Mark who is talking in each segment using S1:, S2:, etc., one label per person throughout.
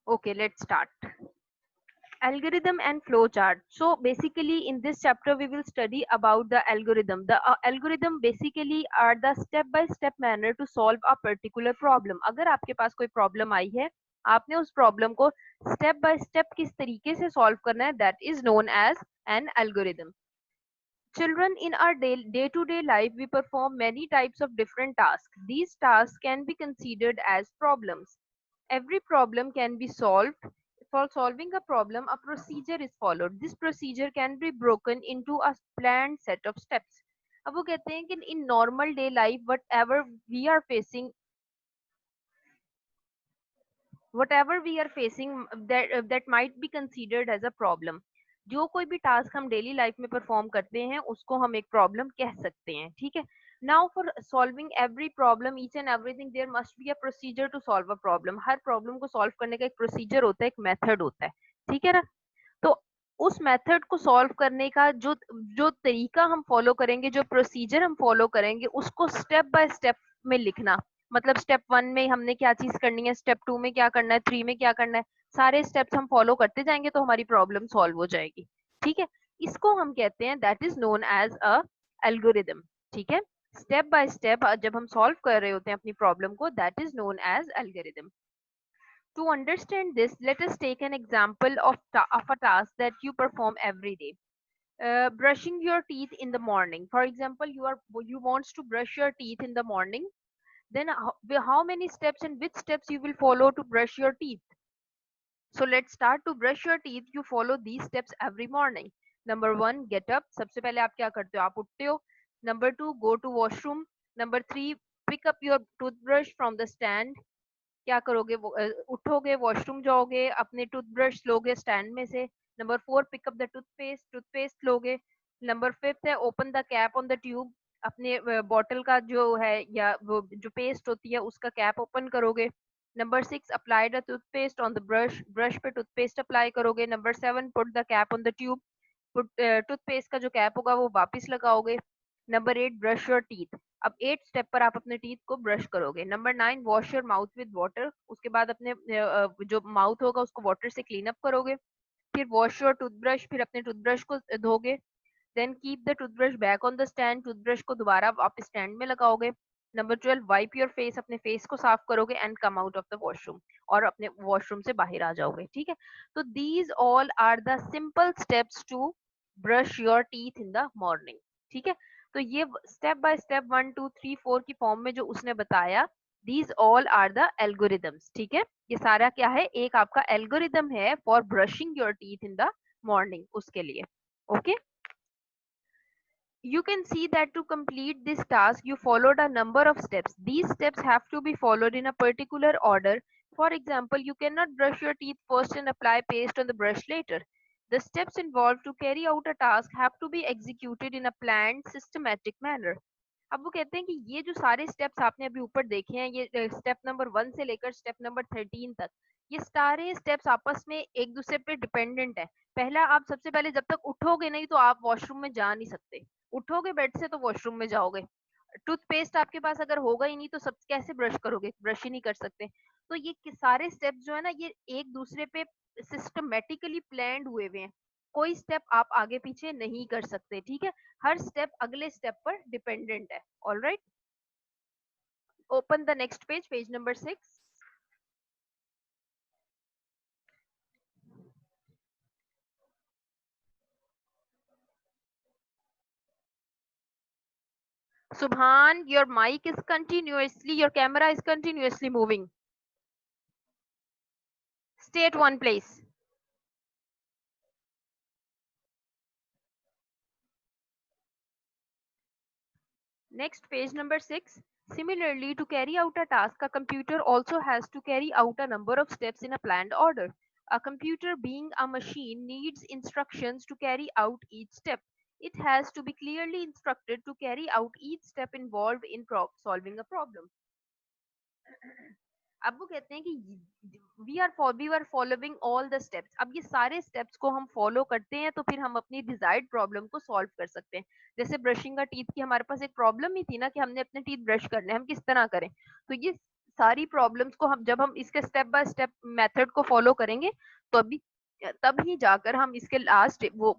S1: Okay, let's start. Algorithm and flow chart. So basically in this chapter we will study about the algorithm. The algorithm basically are the step by step manner to solve a particular problem. अगर आपके पास कोई problem आई है, आपने उस problem को step by step किस तरीके से solve करना है, that is known as an algorithm. Children, in our day-to-day life, we perform many types of different tasks. These tasks can be considered as problems. Every problem can be solved. For solving a problem, a procedure is followed. This procedure can be broken into a planned set of steps. अब वो कहते हैं कि in normal day life, whatever we are facing that might be considered as a problem. जो कोई भी task हम daily life में परफॉर्म करते हैं उसको हम एक प्रॉब्लम कह सकते हैं, ठीक है. Now for solving every problem, each and everything, there must be a procedure to solve a problem. हर प्रॉब्लम को सॉल्व करने का एक प्रोसीजर होता है, एक मेथड होता है, ठीक है ना. तो उस मेथड को सॉल्व करने का जो जो तरीका हम फॉलो करेंगे, जो प्रोसीजर हम फॉलो करेंगे, उसको स्टेप बाय स्टेप में लिखना. मतलब स्टेप 1 में हमने क्या चीज करनी है, स्टेप 2 में क्या करना है, 3 में क्या करना है, सारे स्टेप्स हम फॉलो करते जाएंगे तो हमारी प्रॉब्लम सॉल्व हो जाएगी, ठीक है. इसको हम कहते हैं, that is known as a algorithm, ठीक है. स्टेप बाय स्टेप जब हम सॉल्व कर रहे होते हैं अपनी प्रॉब्लम को, that is known as algorithm. To understand this, let us take an example of a task that you perform every day. Brushing your teeth in the morning. For example, you wants to brush your teeth in the morning. Then how many steps and which steps you will follow to brush your teeth? So let's start. To brush your teeth, you follow these steps every morning. Number 1, get up. सबसे पहले आप क्या करते हो, आप उठते हो. Number 2, go to washroom. Number 3, pick up your toothbrush from the stand. क्या करोगे, उठोगे, वॉशरूम जाओगे, अपने टूथब्रश लोगे स्टैंड में से. नंबर 4, पिकअप द टूथपेस्ट लोगे. नंबर 5 है open the cap on the tube. अपने बॉटल का जो है या वो जो पेस्ट होती है उसका कैप ओपन करोगे. Number 6, apply the toothpaste on the brush पे टूथपेस्ट अप्लाई करोगे. Number 7, put the cap on the tube. Toothpaste का जो कैप होगा वो वापस लगाओगे. Number 8, brush your teeth. अब 8 स्टेप पर आप अपने टीथ को ब्रश करोगे. Number 9, wash your mouth with water. उसके बाद अपने जो माउथ होगा उसको वाटर से क्लीन अप करोगे. फिर वॉश योर टूथब्रश, फिर अपने टूथब्रश को धोगे. Then keep the toothbrush back on the stand. Toothbrush को दोबारा आप स्टैंड में लगाओगे. Number 12, wipe your face. अपने फेस को साफ करोगे and come out of the washroom. और अपने वॉशरूम से बाहर आ जाओगे, ठीक है. तो these all are the simple steps to brush your teeth in the morning, ठीक है. तो ये स्टेप बाय स्टेप 1 2 3 4 की फॉर्म में जो उसने बताया, these all are the algorithms, ठीक है. ये सारा क्या है, एक आपका एल्गोरिदम है for brushing your teeth in the morning, उसके लिए. Okay. You can see that to complete this task, you followed a number of steps. These steps have to be followed in a particular order. For example, you cannot brush your teeth first and apply paste on the brush later. The steps involved to carry out a task have to be executed in a planned, systematic manner. अब वो कहते हैं कि ये जो सारे steps आपने अभी ऊपर देखे हैं, ये स्टेप नंबर 1 से लेकर स्टेप नंबर 13 तक, ये सारे स्टेप्स आपस में एक दूसरे पे डिपेंडेंट है. पहला, आप सबसे पहले जब तक उठोगे नहीं तो आप वॉशरूम में जा नहीं सकते. उठोगे बेड से तो वॉशरूम में जाओगे. टूथपेस्ट आपके पास अगर होगा ही नहीं तो सब कैसे ब्रश करोगे, ब्रश ही नहीं कर सकते. तो ये सारे स्टेप्स जो है ना, ये एक दूसरे पे सिस्टमेटिकली प्लान्ड हुए हुए हैं. कोई स्टेप आप आगे पीछे नहीं कर सकते, ठीक है. हर स्टेप अगले स्टेप पर डिपेंडेंट है. All right, open the next page, page number 6. Subhan, your mic is continuously, your camera is continuously moving. Stay at one place. Next, page number 6. Similarly, to carry out a task, a computer also has to carry out a number of steps in a planned order. A computer, being a machine, needs instructions to carry out each step. It has to be clearly instructed to carry out each step involved in solving a problem. अब वो कहते हैं कि we are following all the steps. अब ये सारे steps को हम फॉलो करते हैं तो फिर हम अपनी डिजायर्ड प्रॉब्लम को सॉल्व कर सकते हैं. जैसे ब्रशिंग का टीथ की हमारे पास एक प्रॉब्लम ही थी ना कि हमने अपने टीथ ब्रश करने हैं, हम किस तरह करें. तो ये सारी प्रॉब्लम्स को हम जब हम इसके स्टेप बाय स्टेप मेथड को फॉलो करेंगे तो अभी तभी जाकर हम इसके लास्ट वो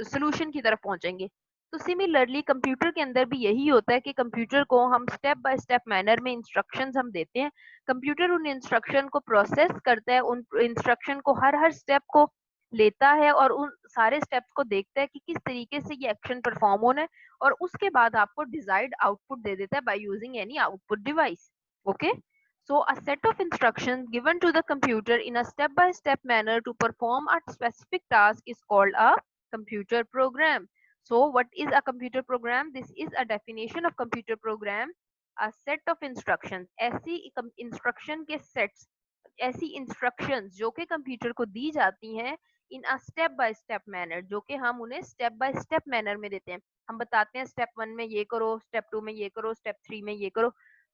S1: सोल्यूशन की तरफ पहुंचेंगे। तो सिमिलरली कंप्यूटर के अंदर भी यही होता है कि कंप्यूटर को हम स्टेप बाय स्टेप मैनर में इंस्ट्रक्शंस हम देते हैं। कंप्यूटर उन इंस्ट्रक्शन को प्रोसेस करता है, उन इंस्ट्रक्शन को हर स्टेप को लेता है और उन सारे स्टेप्स को देखता है कि किस तरीके से ये एक्शन परफॉर्म होना है, और उसके बाद आपको डिजायर्ड आउटपुट दे देता है by using any output device. Okay, so a set of instructions given to the computer in a step-by-step manner to perform a specific task is called a computer program. So what is a computer program? This is a definition of computer program, a set of instructions, ऐसी instruction के sets, ऐसी instructions जो कि computer को दी जाती हैं in a step by step manner, जो कि हम उन्हें स्टेप बाय स्टेप मैनर में देते हैं। हम बताते हैं स्टेप 1 में ये करो, स्टेप 2 में ये करो, स्टेप 3 में ये करो,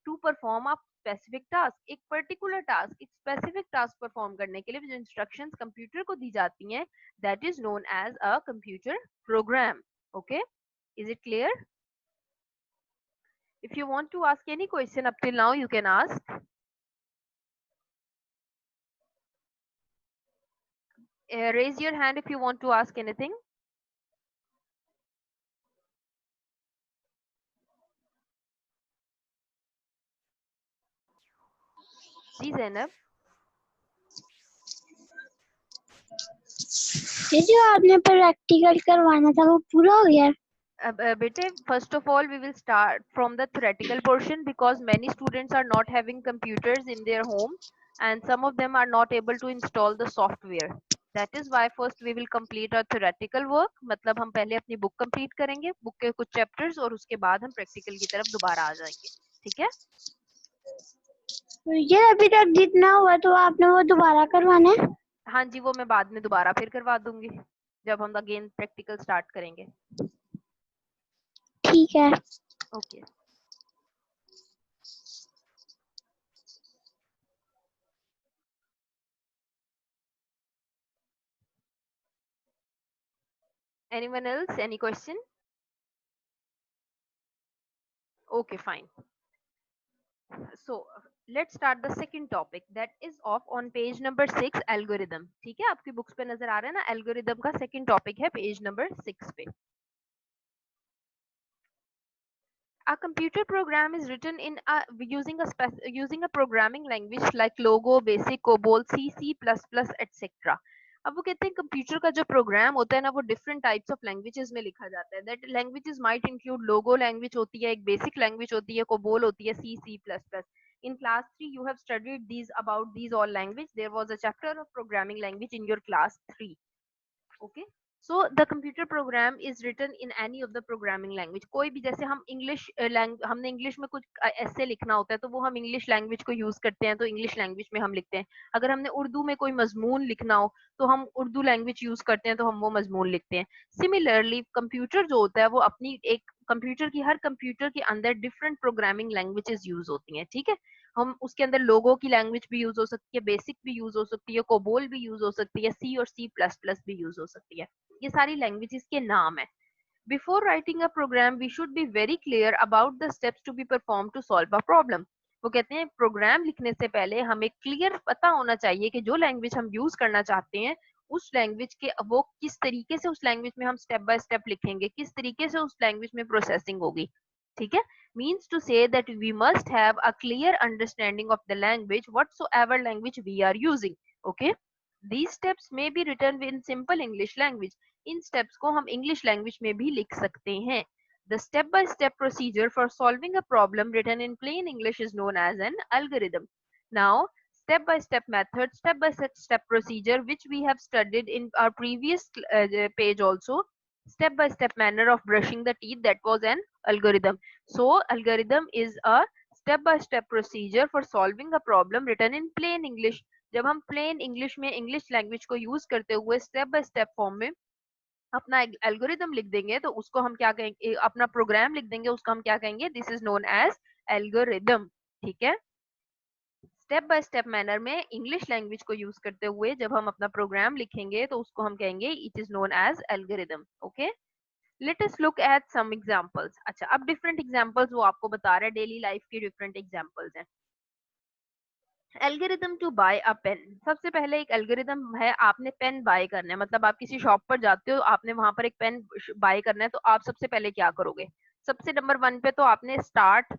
S1: to perform a specific task, एक पर्टिकुलर टास्क, एक स्पेसिफिक टास्क परफॉर्म करने के लिए जो इंस्ट्रक्शंस कंप्यूटर को दी जाती हैं, that is known as a computer program. Okay, is it clear? If you want to ask any question up till now, you can ask. Raise your hand if you want to ask anything. जी ज़ैनब।
S2: ये जो आपने practical करवाना था वो पूरा हो गया?
S1: बेटे, first of all we will start from the theoretical portion because many students are not having computers in their home and some of them are not able to install the software. That is why first we will complete our theoretical work, मतलब हम पहले अपनी book complete करेंगे, book के कुछ chapters, और उसके बाद हम प्रैक्टिकल की तरफ दोबारा आ जाएंगे। ठीक है?
S2: ये अभी तक जितना हुआ तो आपने वो दोबारा करवाना है?
S1: हाँ जी, वो मैं बाद में दोबारा फिर करवा दूंगी जब हम अगेन प्रैक्टिकल स्टार्ट करेंगे।
S2: ठीक है।
S1: Okay. Anyone else? Any question? Okay, fine. So let's start the second topic, that is of on page number 6, algorithm. ठीक है, आपकी बुक्स पे नजर आ रहा है ना, algorithm का second topic है पेज नंबर 6 पे। A computer program is written in using a programming language like Logo, Basic, COBOL, C, C++, etc. अब वो कहते हैं कंप्यूटर का जो प्रोग्राम होता है ना, वो डिफरेंट टाइप्स ऑफ लैंग्वेजेस में लिखा जाता है। That languages might include logo language होती है, एक बेसिक लैंग्वेज होती है, कोबोल होती है, सी, C++। In class 3 you have studied these about these all language. There was a chapter of programming language in your class 3. Okay, so the computer program is written in any of the programming language. कोई भी, जैसे हम English हमने English में कुछ ऐसे लिखना होता है तो वो हम इंग्लिश लैंग्वेज को यूज करते हैं, तो इंग्लिश लैंग्वेज में हम लिखते हैं। अगर हमने उर्दू में कोई मजमून लिखना हो तो हम उर्दू लैंग्वेज यूज करते हैं, तो हम वो मजमून लिखते हैं। सिमिलरली कंप्यूटर जो होता है वो अपनी एक हर कंप्यूटर के अंदर डिफरेंट प्रोग्रामिंग लैंग्वेजेस यूज होती हैं। ठीक है, हम उसके अंदर लोगो की लैंग्वेज भी यूज हो सकती है, बेसिक भी यूज हो सकती है, कोबोल भी यूज हो सकती है, सी और C++ भी यूज हो सकती है। ये सारी लैंग्वेजेस के नाम है। Before writing a program we should be very clear about the steps to be perform to solve a problem. वो कहते हैं प्रोग्राम लिखने से पहले हमें क्लियर पता होना चाहिए कि जो लैंग्वेज हम यूज करना चाहते हैं उस लैंग्वेज के वो किस तरीके से, उस लैंग्वेज में हम स्टेप बाय स्टेप लिखेंगे, किस तरीके से उस लैंग्वेज में प्रोसेसिंग होगी। ठीक है, means to say that we must have a clear understanding of the language whatsoever language we are using. Okay, these steps may be written in simple English language. In steps को हम English language में भी लिख सकते हैं। The step by step procedure for solving a problem written in plain English is known as an algorithm. Now step by step method, step by step procedure, which we have studied in our previous page also, step by step manner of brushing the teeth, that was an algorithm. So algorithm is a step by step procedure for solving a problem written in plain English. जब हम plain English में English language को use करते हुए step by step form में अपना algorithm लिख देंगे तो उसको हम क्या कहेंगे, अपना प्रोग्राम लिख देंगे, उसको हम क्या कहेंगे, this is known as algorithm. ठीक है, स्टेप बाय स्टेप मैनर में इंग्लिश लैंग्वेज को यूज करते हुए जब हम अपना प्रोग्राम लिखेंगे तो उसको हम कहेंगे it is known as algorithm. Okay, let us look at some examples. अच्छा, अब डिफरेंट एग्जांपल्स वो आपको बता रहे हैं, डेली लाइफ के डिफरेंट एग्जांपल्स हैं। Algorithm to buy a pen. सबसे पहले एक एल्गोरिदम है, आपने पेन बाय करना है, मतलब आप किसी शॉप पर जाते हो, आपने वहां पर एक पेन बाय करना है, तो आप सबसे पहले क्या करोगे? सबसे नंबर वन पे तो आपने स्टार्ट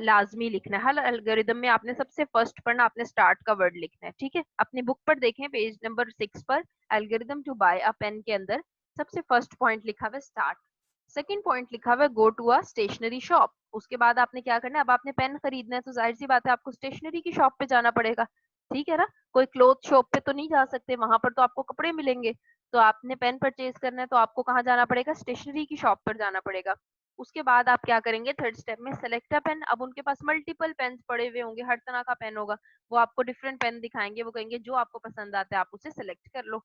S1: लाजमी लिखना है। हर एल्गोरिदम में आपने सबसे फर्स्ट पढ़ना, आपने स्टार्ट का वर्ड लिखना है, ठीक है। अपनी बुक पर देखें पेज नंबर 6 पर, algorithm to buy a pen के अंदर सबसे फर्स्ट पॉइंट लिखा हुआ है स्टार्ट। सेकंड पॉइंट लिखा हुआ है go to a stationery shop. उसके बाद आपने क्या करना है, अब आपने पेन खरीदना है तो जाहिर सी बात है आपको स्टेशनरी की शॉप पे जाना पड़ेगा, ठीक है ना। कोई क्लोथ शॉप पे तो नहीं जा सकते, वहां पर तो आपको कपड़े मिलेंगे। तो आपने पेन परचेज करना है तो आपको कहाँ जाना पड़ेगा? स्टेशनरी की शॉप पर जाना पड़ेगा। उसके बाद आप क्या करेंगे? थर्ड स्टेप में सेलेक्ट अ पेन। अब उनके पास मल्टीपल पेन पड़े हुए होंगे, हर तरह का पेन होगा, वो आपको डिफरेंट पेन दिखाएंगे, वो कहेंगे जो आपको पसंद आता है आप उसे सेलेक्ट कर लो।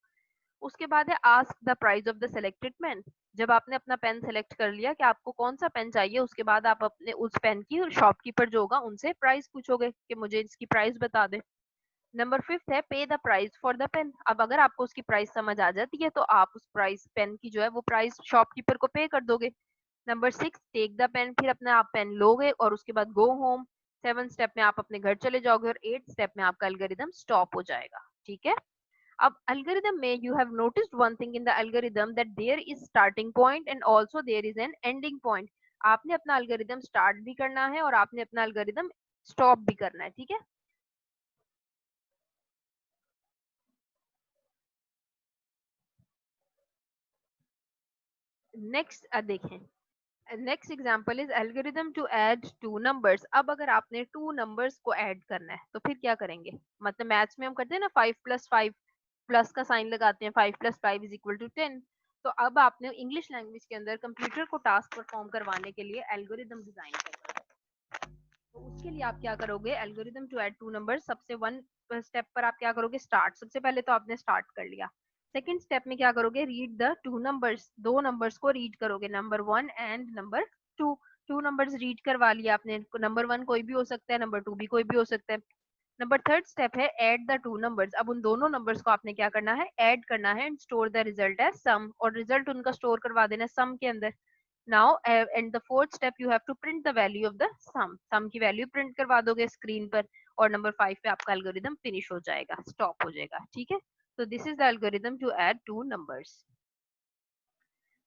S1: उसके बाद है ask the price of the selected pen. जब आपने अपना पेन सेलेक्ट कर लिया कि आपको कौन सा पेन चाहिए, उसके बाद आप अपने उस पेन की शॉपकीपर जो होगा उनसे प्राइस पूछोगे कि मुझे इसकी प्राइस बता दे। नंबर फिफ्थ है pay the price for the pen. अब अगर आपको उसकी प्राइस समझ आ जाती है तो आप उस प्राइस पेन की जो है वो प्राइस शॉपकीपर को पे कर दोगे। Number six take the pen, फिर अपने आप पेन लोगे और उसके बाद गो होम। सेवन स्टेप में आप अपने घर चले जाओगे और एट स्टेप में आपका एल्गोरिदम स्टॉप हो जाएगा, ठीक है। अब एल्गोरिदम में you have noticed one thing in the algorithm that there is starting point and also there is an ending point. आपने अपना एल्गोरिदम स्टार्ट भी करना है और आपने अपना एल्गोरिदम स्टॉप भी करना है, ठीक है। नेक्स्ट देखें, next example is algorithm to add two numbers. अब अगर आपने टू नंबर्स को ऐड करना है तो फिर क्या करेंगे? मतलब मैथ्स में हम करते हैं ना, 5 + 5 प्लस का साइन लगाते हैं, 5 + 5 = 10। तो अब आपने इंग्लिश लैंग्वेज के अंदर कंप्यूटर को टास्क परफॉर्म करवाने के लिए एल्गोरिदम डिजाइन करना है। तो उसके लिए आप क्या करोगे? Algorithm to add two number, सबसे वन स्टेप पर आप क्या करोगे? स्टार्ट। सबसे पहले तो आपने स्टार्ट कर लिया। सेकंड स्टेप में क्या करोगे? रीड द टू नंबर्स, दो नंबर्स को रीड करोगे, number one and number two. Two numbers read करवा लिया आपने, नंबर वन कोई भी हो सकता है, नंबर टू भी कोई भी हो सकता है। नंबर थर्ड स्टेप है ऐड द टू नंबर्स। अब उन दोनों नंबर्स को आपने क्या करना है? ऐड करना है and store the result as sum, और रिजल्ट उनका स्टोर करवा देना है सम के अंदर। Now and the fourth step you have to print the value of the sum, sum की वैल्यू प्रिंट करवा दोगे स्क्रीन पर, और नंबर 5 पे आपका एल्गोरिदम फिनिश हो जाएगा, स्टॉप हो जाएगा, ठीक है। तो this is the algorithm to add two numbers.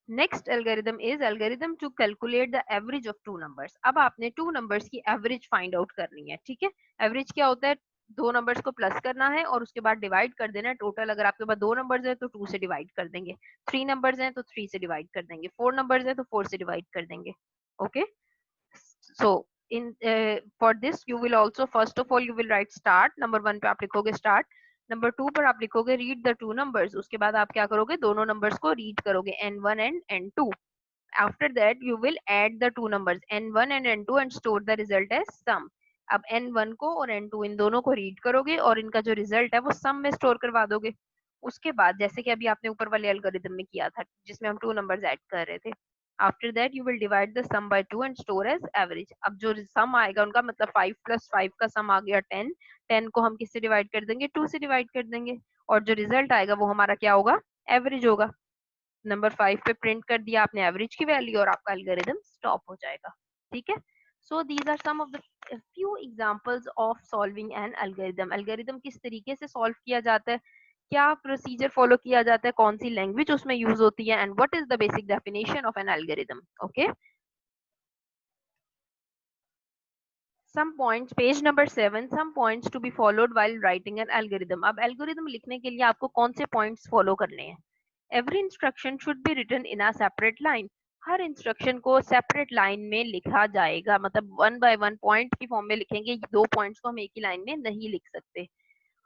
S1: Next algorithm is algorithm to calculate the average of two numbers. अब आपने टू नंबर्स की एवरेज फाइंड आउट करनी है, ठीक है। एवरेज क्या होता है? दो नंबर्स को प्लस करना है और उसके बाद डिवाइड कर देना है टोटल। अगर आपके पास दो नंबर्स है तो टू से डिवाइड कर देंगे, थ्री नंबर्स हैं तो थ्री से डिवाइड कर देंगे, फोर नंबर्स हैं तो फोर से डिवाइड कर देंगे, okay. So in for this you will also first of all you will write start, number one पे आप लिखोगे start, नंबर टू पर आप लिखोगे read the two numbers। उसके बाद आप क्या करोगे? दोनों नंबर्स को रीड करोगे, n1 and n2। after that you will add the two numbers n1 and n2 and store the result as sum। अब n1 को और n2 इन दोनों को रीड करोगे और इनका जो रिजल्ट है वो सम में स्टोर करवा दोगे। उसके बाद जैसे कि अभी आपने ऊपर वाले एल्गोरिदम में किया था जिसमें हम टू नंबर्स ऐड कर रहे थे, after that you will divide the sum by two and store as average. अब जो सम आएगा उनका, मतलब 5 + 5 का सम आ गया 10, 10 को हम किससे डिवाइड कर देंगे? टू से डिवाइड कर देंगे, और जो रिजल्ट आएगा वो हमारा क्या होगा? एवरेज होगा। नंबर 5 पे प्रिंट कर दिया आपने एवरेज की वैल्यू और आपका एल्गोरिदम स्टॉप हो जाएगा, ठीक है। So these are some of the few examples of solving an algorithm. Algorithm किस तरीके से सॉल्व किया जाता है, क्या प्रोसीजर फॉलो किया जाता है, कौन सी लैंग्वेज उसमें यूज होती है, and what is the basic definition of an algorithm, okay. Some points, page number 7, some points to be followed while writing an algorithm. अब एल्गोरिदम लिखने के लिए आपको कौन से पॉइंट्स फॉलो करने हैं? Every instruction should be written in a separate line. हर इंस्ट्रक्शन को सेपरेट लाइन में लिखा जाएगा, मतलब वन बाय वन पॉइंट की फॉर्म में लिखेंगे, दो पॉइंट्स को हम एक ही लाइन में नहीं लिख सकते।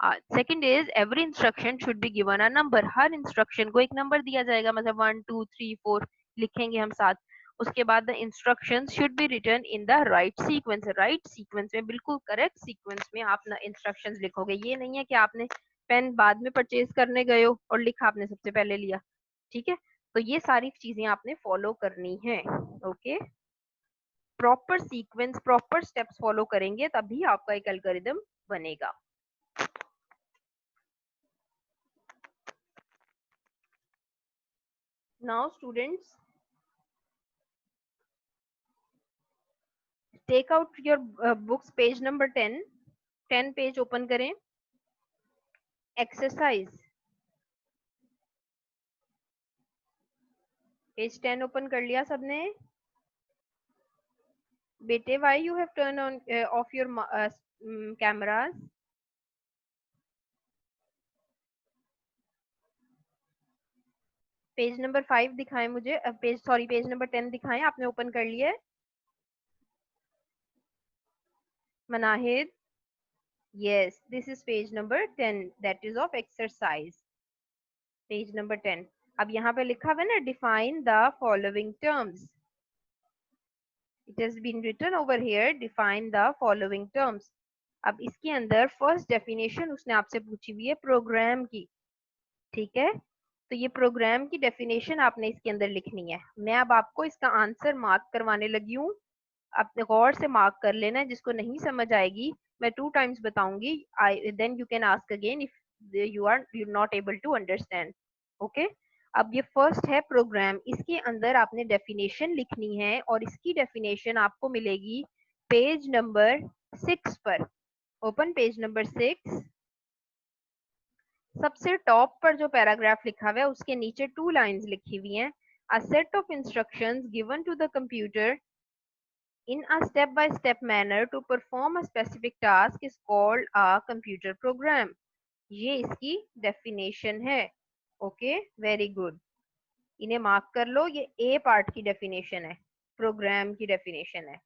S1: Second is every instruction should be given a number. Her instruction को एक नंबर दिया जाएगा, मतलब 1 2 3 4 लिखेंगे हम साथ। उसके बाद the instructions should be written in the right sequence, right sequence में, बिल्कुल करेक्ट सीक्वेंस में आप इंस्ट्रक्शंस लिखोगे। ये नहीं है कि आपने पेन बाद में परचेज करने गए हो और लिखा आपने सबसे पहले लिया, ठीक है। तो ये सारी चीजें आपने फॉलो करनी है, okay. Proper sequence, proper steps follow करेंगे तभी आपका एक एल्गोरिदम बनेगा। Now students, take out your books, page number 10, 10 page open करें। एक्सरसाइज पेज 10 ओपन कर लिया सबने? बेटे why you have turn on off your cameras? Page number 5 दिखाएं मुझे, पेज नंबर 10 दिखाएं, आपने ओपन कर लिया है? मनाहिद, yes, this is page number 10, that is of exercise, page number 10। अब यहाँ पे लिखा हुआ है ना, define the following terms, it has been written over here, define the following terms। अब इसके अंदर फर्स्ट डेफिनेशन उसने आपसे पूछी हुई है प्रोग्राम की, ठीक है? तो ये प्रोग्राम की डेफिनेशन आपने इसके अंदर लिखनी है। मैं अब आपको इसका आंसर मार्क करवाने लगी हूँ, आप गौर से मार्क कर लेना है। जिसको नहीं समझ आएगी मैं 2 टाइम्स बताऊंगी, then you can ask again if you not able to understand. Okay, अब ये फर्स्ट है प्रोग्राम, इसके अंदर आपने डेफिनेशन लिखनी है और इसकी डेफिनेशन आपको मिलेगी पेज नंबर 6 पर। ओपन पेज नंबर 6, सबसे टॉप पर जो पैराग्राफ लिखा हुआ है उसके नीचे 2 लाइंस लिखी हुई हैं। A set of instructions given to the computer in a step-by-step manner to perform a specific task is called a computer program। ये इसकी डेफिनेशन है। ओके, वेरी गुड, इन्हें मार्क कर लो, ये ए पार्ट की डेफिनेशन है, प्रोग्राम की डेफिनेशन है,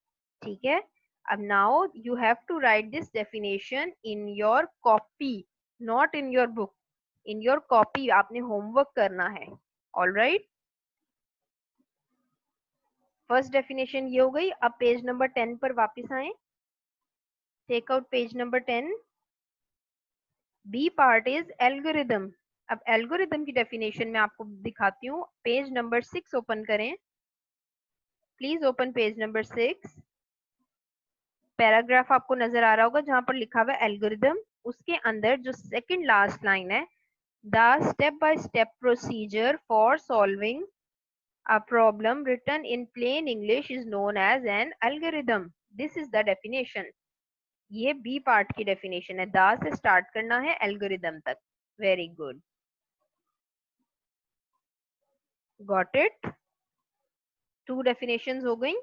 S1: ठीक है? अब now you have to write this definition in your copy, not in your book, in your copy आपने होमवर्क करना है। ऑल राइट, फर्स्ट डेफिनेशन ये हो गई। अब पेज नंबर 10 पर वापस आए, take out page number 10, B part is algorithm. अब एल्गोरिदम की डेफिनेशन मैं आपको दिखाती हूँ, पेज नंबर 6 ओपन करें, please open page number 6। Paragraph आपको नजर आ रहा होगा जहां पर लिखा हुआ है एल्गोरिदम, उसके अंदर जो सेकंड लास्ट लाइन है, the step by step procedure for solving a problem written in plain English is known as an algorithm। This is the definition। ये बी पार्ट की डेफिनेशन है, दा से स्टार्ट करना है एल्गोरिदम तक। Very good, got it, 2 definitions हो गई।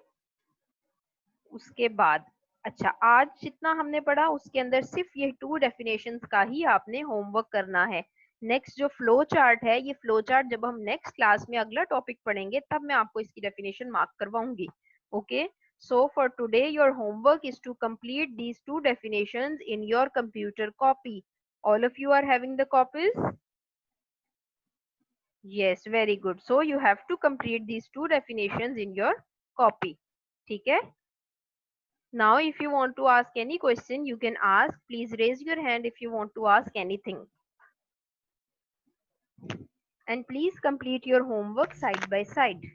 S1: उसके बाद अच्छा, आज जितना हमने पढ़ा उसके अंदर सिर्फ ये 2 डेफिनेशंस का ही आपने होमवर्क करना है। नेक्स्ट जो फ्लो चार्ट है, ये फ्लो चार्ट जब हम नेक्स्ट क्लास में अगला टॉपिक पढ़ेंगे तब मैं आपको इसकी डेफिनेशन मार्क करवाऊंगी। Okay, so for today your homework is to complete these 2 definitions in your computer copy। all of you are having the copies? yes, very good, so you have to complete these 2 definitions in your copy, ठीक है? now if you want to ask any question you can ask, please raise your hand if you want to ask anything, and please complete your homework side by side।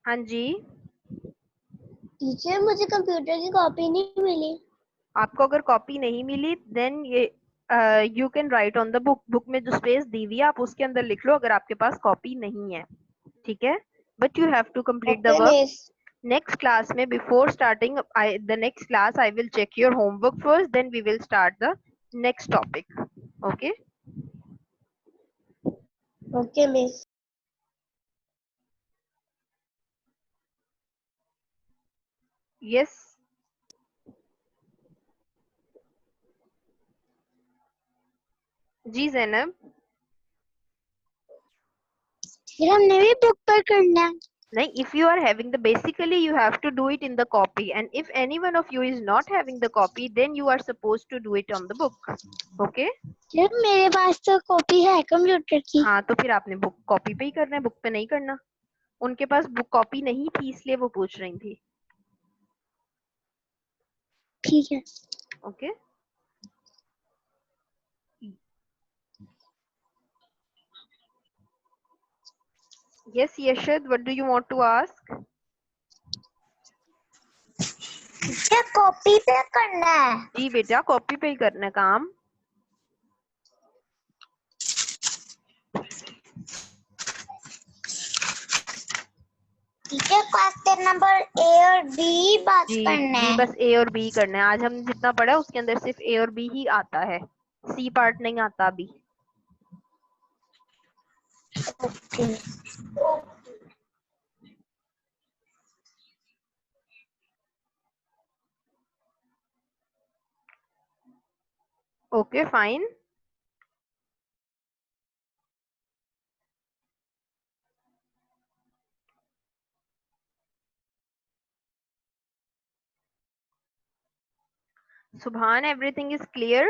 S1: हाँ जी,
S2: teacher मुझे computer की copy नहीं मिली।
S1: आपको अगर copy नहीं मिली then ये you can write on the book, book में जो स्पेस दी हुई है आप उसके अंदर लिख लो अगर आपके पास कॉपी नहीं है, ठीक है? But you have to complete the work. Next class में before starting the next class I will check your homework first, then we will start the next topic. Okay
S2: okay miss.
S1: Yes, ji Zainab.
S2: फिर हमने भी book पर करना है।
S1: नहीं, if you are having the, basically you have to do it in the copy, and if any one of you is not having the copy then you are supposed to do it on the book। okay,
S2: जब मेरे पास तो copy है computer की।
S1: हाँ तो फिर आपने book copy पे ही करना है, बुक पे नहीं करना। उनके पास बुक कॉपी नहीं थी इसलिए वो पूछ रही थी।
S2: ठीक है।
S1: Okay, yes Yashad, what do you want to ask?
S2: क्या कॉपी पे करना है?
S1: जी बेटा, कॉपी पे ही करना है काम।
S2: टीचर क्वेश्चन नंबर ए और बी बस
S1: जी
S2: करना
S1: जी,
S2: है।
S1: बस ए और बी करना है। आज हमने जितना पढ़ा है उसके अंदर सिर्फ ए और बी ही आता है, सी पार्ट नहीं आता अभी।
S2: Okay.
S1: Okay fine. Subhan, everything is clear?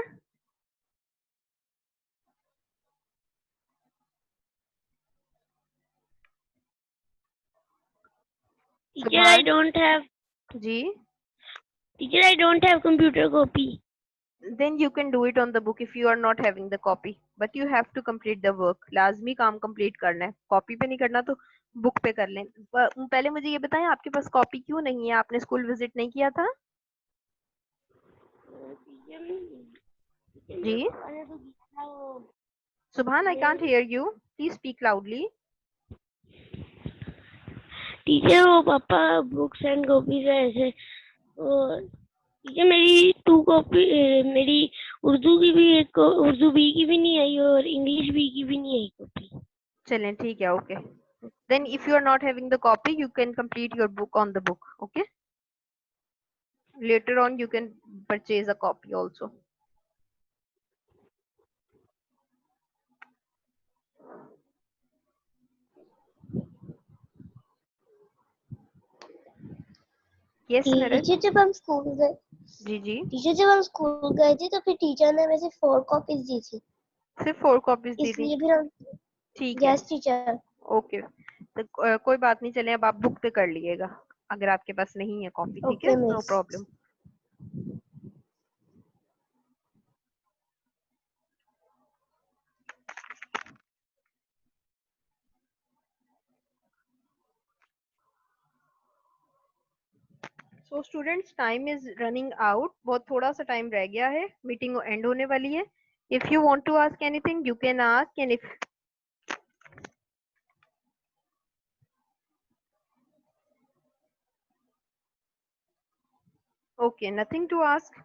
S3: Teacher, I
S1: सुभान
S3: don't have.
S1: Ji,
S3: Teacher, I don't have computer copy.
S1: then you can do it on the book if you are not having the copy, but you have to complete the work। लाजमी काम complete करना है, copy पे नहीं करना तो book पे कर लें। पहले मुझे ये बताएं, आपके पास कॉपी क्यों नहीं है? आपने स्कूल विजिट नहीं किया था? जी सुभान, I can't hear you, please speak loudly.
S3: Teacher वो पापा बुक्स एंड कॉपीज है ऐसे। और टीचर मेरी 2 कॉपी, मेरी उर्दू की भी एक, उर्दू बी की भी नहीं आई और इंग्लिश बी की भी नहीं आई कॉपी।
S1: चलें ठीक है, okay. then if you are not having the copy you can complete your book on the book, okay? Later on you can purchase a copy also। yes Niraj?
S2: Teacher जब हम school गए
S1: जी जी,
S2: teacher जब हम school गए थे तो फिर teacher ने हमें सिर्फ 4 कॉपीज दी थी,
S1: सिर्फ 4 कॉपीज दी थी?
S2: इसलिए फिर हम।
S1: ठीक है,
S2: यस टीचर।
S1: ओके। तो कोई बात नहीं, चलें अब आप बुक पे कर लीजिएगा अगर आपके पास नहीं है कॉपी, ठीक है,
S2: okay
S1: no
S2: miss.
S1: Problem. So students, time is running out, बहुत थोड़ा सा टाइम रह गया है, मीटिंग एंड होने वाली है। If you want to ask anything you can ask, and if okay nothing to ask,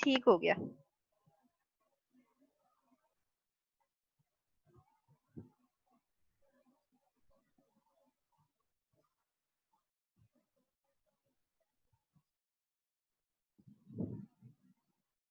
S1: ठीक हो गया।